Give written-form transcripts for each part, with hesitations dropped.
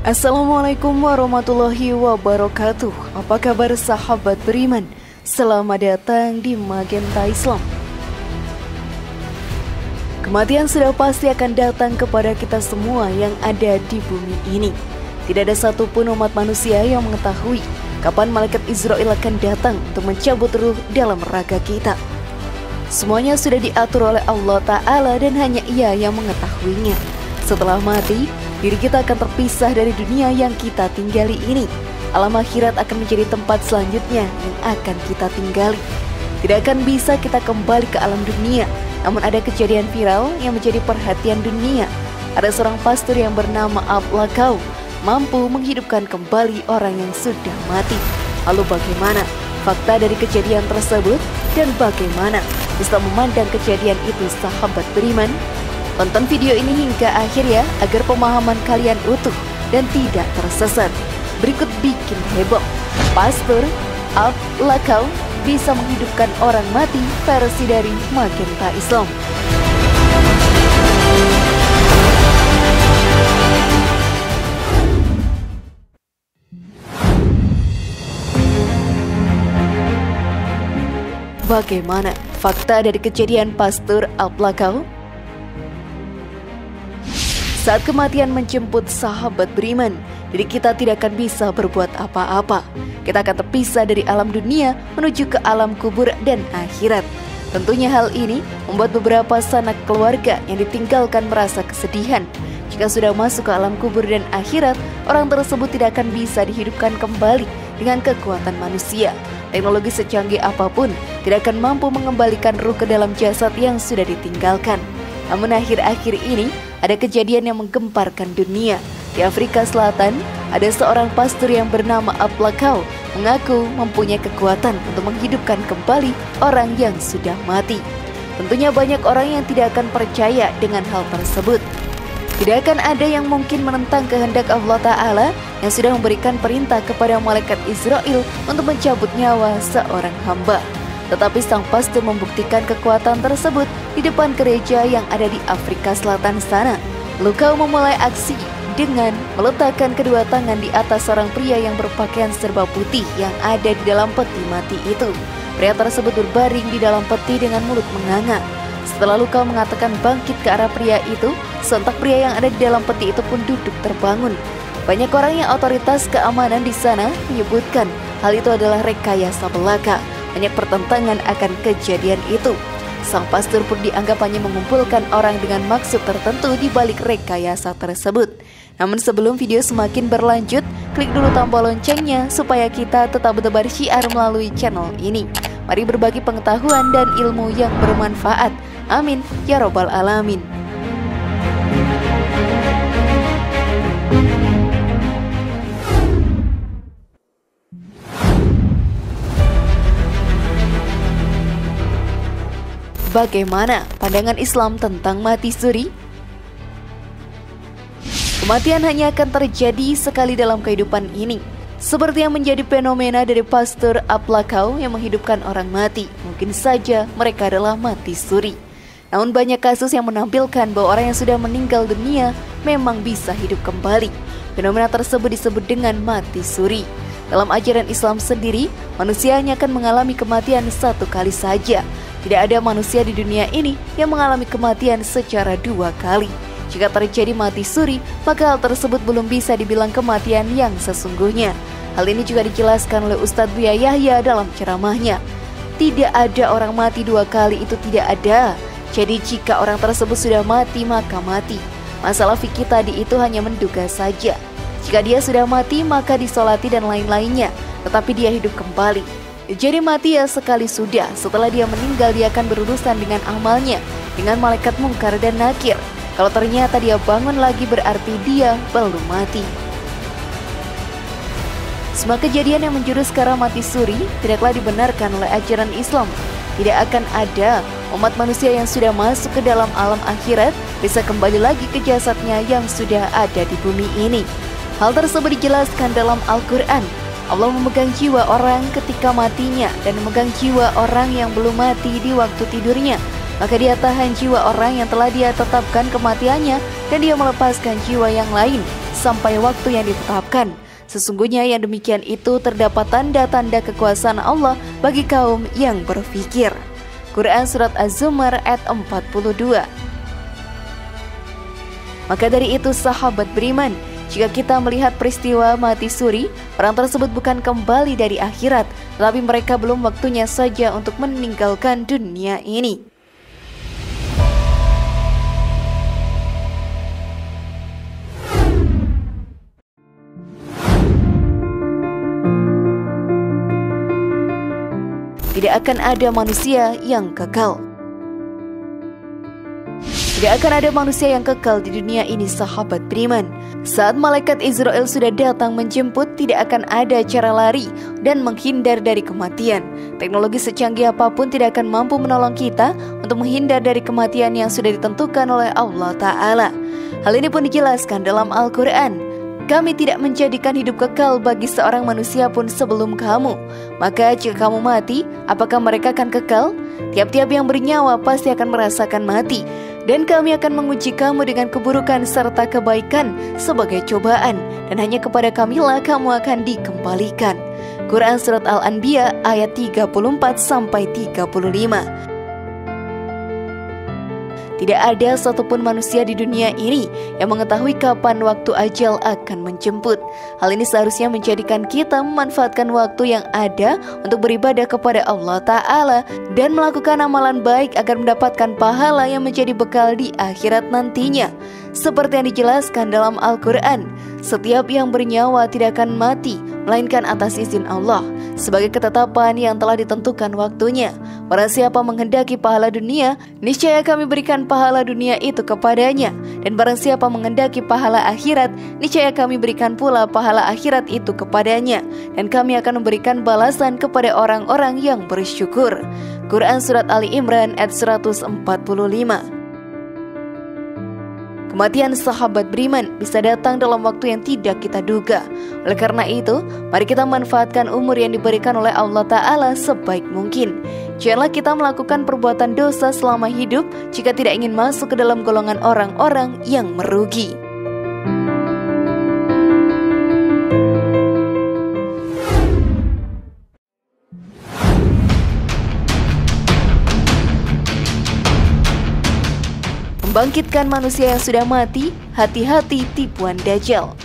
Assalamualaikum warahmatullahi wabarakatuh. Apa kabar sahabat beriman? Selamat datang di Magenta Islam. Kematian sudah pasti akan datang kepada kita semua yang ada di bumi ini. Tidak ada satupun umat manusia yang mengetahui kapan malaikat Israel akan datang untuk mencabut ruh dalam raga kita. Semuanya sudah diatur oleh Allah Ta'ala dan hanya Ia yang mengetahuinya. Setelah mati, diri kita akan terpisah dari dunia yang kita tinggali ini. Alam akhirat akan menjadi tempat selanjutnya yang akan kita tinggali. Tidak akan bisa kita kembali ke alam dunia. Namun ada kejadian viral yang menjadi perhatian dunia. Ada seorang pastor yang bernama Ablakau mampu menghidupkan kembali orang yang sudah mati. Lalu bagaimana fakta dari kejadian tersebut dan bagaimana Islam memandang kejadian itu, sahabat beriman? Tonton video ini hingga akhir ya, agar pemahaman kalian utuh dan tidak tersesat. Berikut bikin heboh. Pastor Ablakau bisa menghidupkan orang mati versi dari Magenta Islam. Bagaimana fakta dari kejadian Pastor Ablakau? Saat kematian menjemput sahabat beriman, diri kita tidak akan bisa berbuat apa-apa. Kita akan terpisah dari alam dunia menuju ke alam kubur dan akhirat. Tentunya hal ini membuat beberapa sanak keluarga yang ditinggalkan merasa kesedihan. Jika sudah masuk ke alam kubur dan akhirat, orang tersebut tidak akan bisa dihidupkan kembali dengan kekuatan manusia. Teknologi secanggih apapun tidak akan mampu mengembalikan ruh ke dalam jasad yang sudah ditinggalkan. Namun akhir-akhir ini ada kejadian yang menggemparkan dunia. Di Afrika Selatan, ada seorang pastor yang bernama Ablakau mengaku mempunyai kekuatan untuk menghidupkan kembali orang yang sudah mati. Tentunya banyak orang yang tidak akan percaya dengan hal tersebut. Tidak akan ada yang mungkin menentang kehendak Allah Ta'ala yang sudah memberikan perintah kepada malaikat Israel untuk mencabut nyawa seorang hamba. Tetapi sang pastor membuktikan kekuatan tersebut di depan gereja yang ada di Afrika Selatan sana. Ablakau memulai aksi dengan meletakkan kedua tangan di atas seorang pria yang berpakaian serba putih yang ada di dalam peti mati itu. Pria tersebut berbaring di dalam peti dengan mulut menganga. Setelah Ablakau mengatakan bangkit ke arah pria itu, sontak pria yang ada di dalam peti itu pun duduk terbangun. Banyak orang yang otoritas keamanan di sana menyebutkan hal itu adalah rekayasa belaka. Banyak pertentangan akan kejadian itu. Sang pastor pun dianggap hanya mengumpulkan orang dengan maksud tertentu di balik rekayasa tersebut. Namun sebelum video semakin berlanjut, klik dulu tombol loncengnya supaya kita tetap bertebar syiar melalui channel ini. Mari berbagi pengetahuan dan ilmu yang bermanfaat. Amin ya robbal alamin. Bagaimana pandangan Islam tentang mati suri? Kematian hanya akan terjadi sekali dalam kehidupan ini. Seperti yang menjadi fenomena dari Pastor Ablakau yang menghidupkan orang mati. Mungkin saja mereka adalah mati suri. Namun banyak kasus yang menampilkan bahwa orang yang sudah meninggal dunia memang bisa hidup kembali. Fenomena tersebut disebut dengan mati suri. Dalam ajaran Islam sendiri, manusia hanya akan mengalami kematian satu kali saja. Tidak ada manusia di dunia ini yang mengalami kematian secara dua kali. Jika terjadi mati suri, maka hal tersebut belum bisa dibilang kematian yang sesungguhnya. Hal ini juga dijelaskan oleh Ustadz Buya Yahya dalam ceramahnya. Tidak ada orang mati dua kali, itu tidak ada. Jadi jika orang tersebut sudah mati, maka mati. Masalah fikih tadi itu hanya menduga saja. Jika dia sudah mati, maka disolati dan lain-lainnya, tetapi dia hidup kembali. Jadi mati ya sekali sudah. Setelah dia meninggal, dia akan berurusan dengan amalnya, dengan malaikat mungkar dan nakir. Kalau ternyata dia bangun lagi, berarti dia belum mati. Semua kejadian yang menjurus ke arah mati suri tidaklah dibenarkan oleh ajaran Islam. Tidak akan ada umat manusia yang sudah masuk ke dalam alam akhirat bisa kembali lagi ke jasadnya yang sudah ada di bumi ini. Hal tersebut dijelaskan dalam Al-Quran. Allah memegang jiwa orang ketika matinya dan memegang jiwa orang yang belum mati di waktu tidurnya. Maka dia tahan jiwa orang yang telah dia tetapkan kematiannya dan dia melepaskan jiwa yang lain sampai waktu yang ditetapkan. Sesungguhnya yang demikian itu terdapat tanda-tanda kekuasaan Allah bagi kaum yang berfikir. Quran Surat Az-Zumar ayat 42. Maka dari itu sahabat beriman, jika kita melihat peristiwa mati suri, orang tersebut bukan kembali dari akhirat, tetapi mereka belum waktunya saja untuk meninggalkan dunia ini. Tidak akan ada manusia yang kekal. Tidak akan ada manusia yang kekal di dunia ini, sahabat beriman. Saat malaikat Israel sudah datang menjemput, tidak akan ada cara lari dan menghindar dari kematian. Teknologi secanggih apapun tidak akan mampu menolong kita untuk menghindar dari kematian yang sudah ditentukan oleh Allah Ta'ala. Hal ini pun dijelaskan dalam Al-Quran. Kami tidak menjadikan hidup kekal bagi seorang manusia pun sebelum kamu. Maka jika kamu mati, apakah mereka akan kekal? Tiap-tiap yang bernyawa pasti akan merasakan mati. Dan kami akan menguji kamu dengan keburukan serta kebaikan sebagai cobaan. Dan hanya kepada kamilah kamu akan dikembalikan. Quran Surat Al-Anbiya ayat 34-35. Tidak ada satupun manusia di dunia ini yang mengetahui kapan waktu ajal akan menjemput. Hal ini seharusnya menjadikan kita memanfaatkan waktu yang ada untuk beribadah kepada Allah Ta'ala dan melakukan amalan baik agar mendapatkan pahala yang menjadi bekal di akhirat nantinya. Seperti yang dijelaskan dalam Al-Quran, setiap yang bernyawa tidak akan mati melainkan atas izin Allah, sebagai ketetapan yang telah ditentukan waktunya. Barang siapa menghendaki pahala dunia, niscaya kami berikan pahala dunia itu kepadanya. Dan barang siapa menghendaki pahala akhirat, niscaya kami berikan pula pahala akhirat itu kepadanya. Dan kami akan memberikan balasan kepada orang-orang yang bersyukur. Quran Surat Ali Imran ayat 145. Kematian sahabat beriman bisa datang dalam waktu yang tidak kita duga. Oleh karena itu, mari kita manfaatkan umur yang diberikan oleh Allah Ta'ala sebaik mungkin. Janganlah kita melakukan perbuatan dosa selama hidup jika tidak ingin masuk ke dalam golongan orang-orang yang merugi. Membangkitkan manusia yang sudah mati, hati-hati tipuan Dajjal.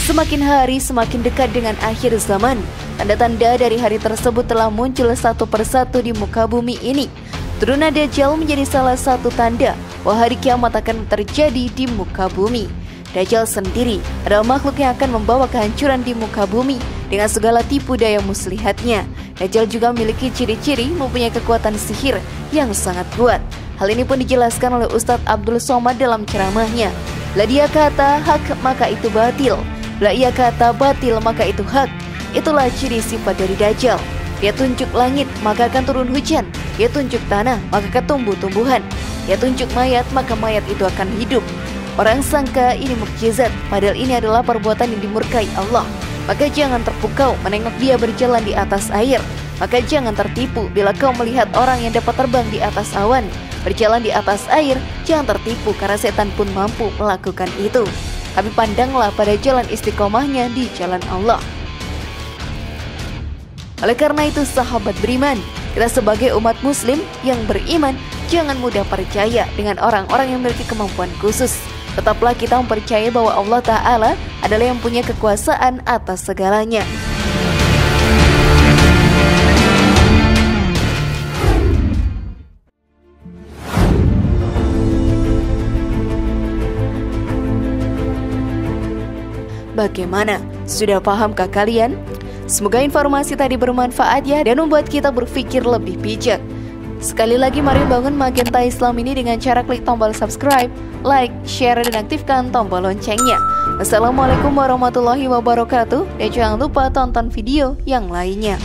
Semakin hari semakin dekat dengan akhir zaman. Tanda-tanda dari hari tersebut telah muncul satu persatu di muka bumi ini. Turunnya Dajjal menjadi salah satu tanda bahwa hari kiamat akan terjadi di muka bumi. Dajjal sendiri adalah makhluk yang akan membawa kehancuran di muka bumi dengan segala tipu daya muslihatnya. Dajjal juga memiliki ciri-ciri mempunyai kekuatan sihir yang sangat kuat. Hal ini pun dijelaskan oleh Ustadz Abdul Somad dalam ceramahnya. Bila dia kata hak maka itu batil, bila ia kata batil maka itu hak. Itulah ciri sifat dari Dajjal. Dia tunjuk langit maka akan turun hujan. Dia tunjuk tanah maka akan tumbuh tumbuhan. Dia tunjuk mayat maka mayat itu akan hidup. Orang sangka ini mukjizat, padahal ini adalah perbuatan yang dimurkai Allah. Maka jangan terpukau menengok dia berjalan di atas air. Maka jangan tertipu bila kau melihat orang yang dapat terbang di atas awan, berjalan di atas air. Jangan tertipu karena setan pun mampu melakukan itu. Tapi pandanglah pada jalan istiqomahnya di jalan Allah. Oleh karena itu sahabat beriman, kita sebagai umat muslim yang beriman jangan mudah percaya dengan orang-orang yang memiliki kemampuan khusus. Tetaplah kita mempercayai bahwa Allah Ta'ala adalah yang punya kekuasaan atas segalanya. Bagaimana? Sudah pahamkah kalian? Semoga informasi tadi bermanfaat ya dan membuat kita berpikir lebih bijak. Sekali lagi mari bangun Magenta Islam ini dengan cara klik tombol subscribe, like, share, dan aktifkan tombol loncengnya. Wassalamualaikum warahmatullahi wabarakatuh. Dan jangan lupa tonton video yang lainnya.